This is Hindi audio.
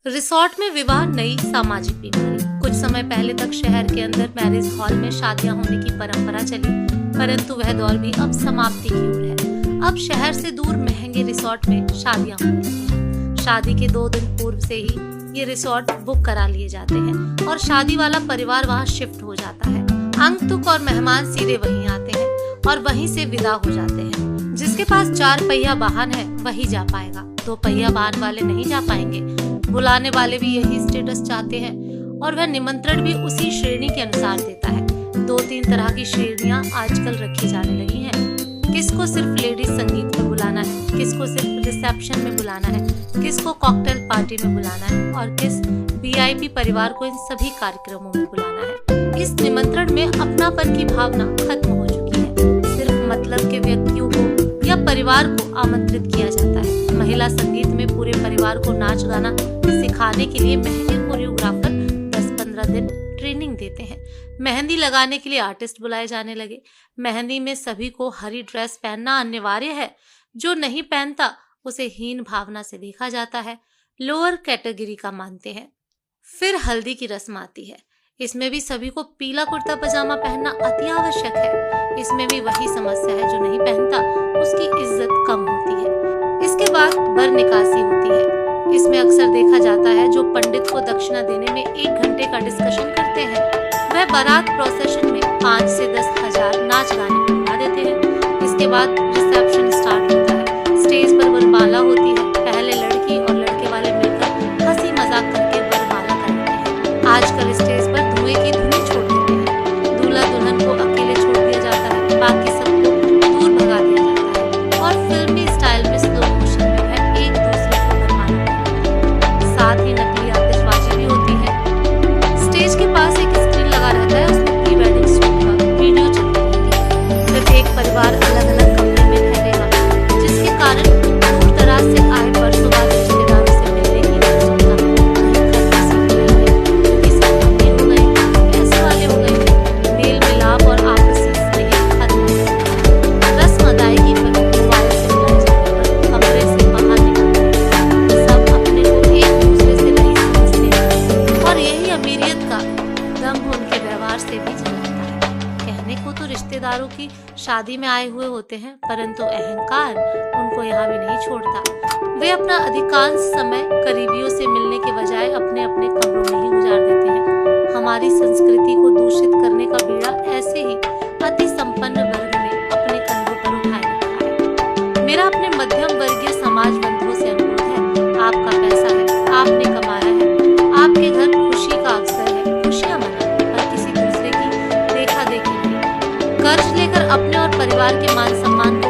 रिसोर्ट में विवाह नई सामाजिक बीमारी। कुछ समय पहले तक शहर के अंदर मैरिज हॉल में शादियां होने की परंपरा चली, परंतु वह दौर भी अब समाप्ति की ओर है। अब शहर से दूर महंगे रिसोर्ट में शादियां होने लगी हैं। शादी के 2 दिन पूर्व से ही ये रिसोर्ट बुक करा लिए जाते हैं और शादी वाला परिवार वहां शिफ्ट हो जाता है। आगंतुक और मेहमान सीधे वहीं आते हैं और वहीं से विदा हो जाते हैं। जिसके पास 4 पहिया वाहन है वही जा पाएगा, 2 पहिया वाहन वाले नहीं जा पाएंगे। बुलाने वाले भी यही स्टेटस चाहते हैं और वह निमंत्रण भी उसी श्रेणी के अनुसार देता है। 2-3 तरह की श्रेणियां आजकल रखी जाने लगी हैं। किसको सिर्फ लेडीज संगीत में बुलाना है, किसको सिर्फ रिसेप्शन में बुलाना है, किसको कॉकटेल पार्टी में बुलाना है और किस वीआईपी परिवार को इन सभी कार्यक्रमों में बुलाना है। इस निमंत्रण में अपनापन की भावना खत्म हो चुकी है। सिर्फ मतलब के व्यक्तियों को या परिवार को आमंत्रित किया जाता है। महिला संगीत में पूरे परिवार को नाच गाना सिखाने के लिए महंगे कोरियोग्राफर 10-15 दिन ट्रेनिंग देते हैं। मेहंदी लगाने के लिए आर्टिस्ट बुलाए जाने लगे। मेहंदी में सभी को हरी ड्रेस पहनना अनिवार्य है। जो नहीं पहनता उसे हीन भावना से देखा जाता है, लोअर कैटेगरी का मानते हैं। फिर हल्दी की रस्म आती है। इसमें भी सभी को पीला कुर्ता पजामा पहनना अति आवश्यक है। इसमें भी वही समस्या है, जो नहीं पहनता उसकी इज्जत कम होती है। इसके बाद बर निकासी होती है। इसमें अक्सर देखा जाता है जो पंडित को दक्षिणा देने में 1 घंटे का डिस्कशन करते हैं, वह बारात प्रोसेशन में 5 से 10 हजार नाच गाने करवा देते हैं। इसके बाद रिसेप्शन स्टार्ट होता है। स्टेज पर वरमाला होती है। पहले लड़की और लड़के वाले मिलकर हंसी मजाक करके वरमाला करते हैं। आजकल स्टेज पर धुएं की धुनी छोड़ देते हैं। दूल्हा दुल्हन को अकेले छोड़ दिया जाता है, बाकी सबको दूर भगा दिया जाता है और फिल्मी स्टाइल में स्लो मोशन में वह एक दूसरे को वरमाला करते हैं। साथ ही नकली आतिशबाजी भी होती है। स्टेज के पास एक स्क्रीन लगा रहता है, उसमें प्री वेडिंग शूट का वीडियो चलती रहती है। प्रत्येक परिवार अलग अलग कमरे में ठहरेगा, जिसके कारण दूर दराज से आए वर्षों बाद रिश्तेदारों से मिलने की उत्सुकता हो गई। पैसे वाले हो गए, मेल मिलाप और आपसी स्नेह खत्म हो गया। रस्म अदायगी पर मोबाइल से मिलाए जाने पर कमरे से बाहर निकलते हैं। सब अपने को एक दूसरे से नहीं समझते हैं और यही अमीरियत का दम उनके व्यवहार से भी झलकता है। कहने को तो रिश्तेदारों की शादी में आए हुए होते हैं, परंतु अहंकार उनको यहाँ भी नहीं छोड़ता। वे अपना अधिकांश समय करीबियों से मिलने के बजाय अपने अपने कमरों में ही गुजार देते हैं। हमारी संस्कृति को दूषित करने का बीड़ा ऐसे ही अति संपन्न वर्ग ने अपने कंधों पर उठाए रखा है। मेरा अपने मध्यम वर्गीय समाज बंधुओं से अनुरोध है, आपका पैसा है, आपने कमाया है, आपके घर खुशी का अवसर है, खुशियां मनाएं, पर किसी दूसरे की देखा देखी नहीं। कर्ज लेकर अपने और परिवार के मान सम्मान को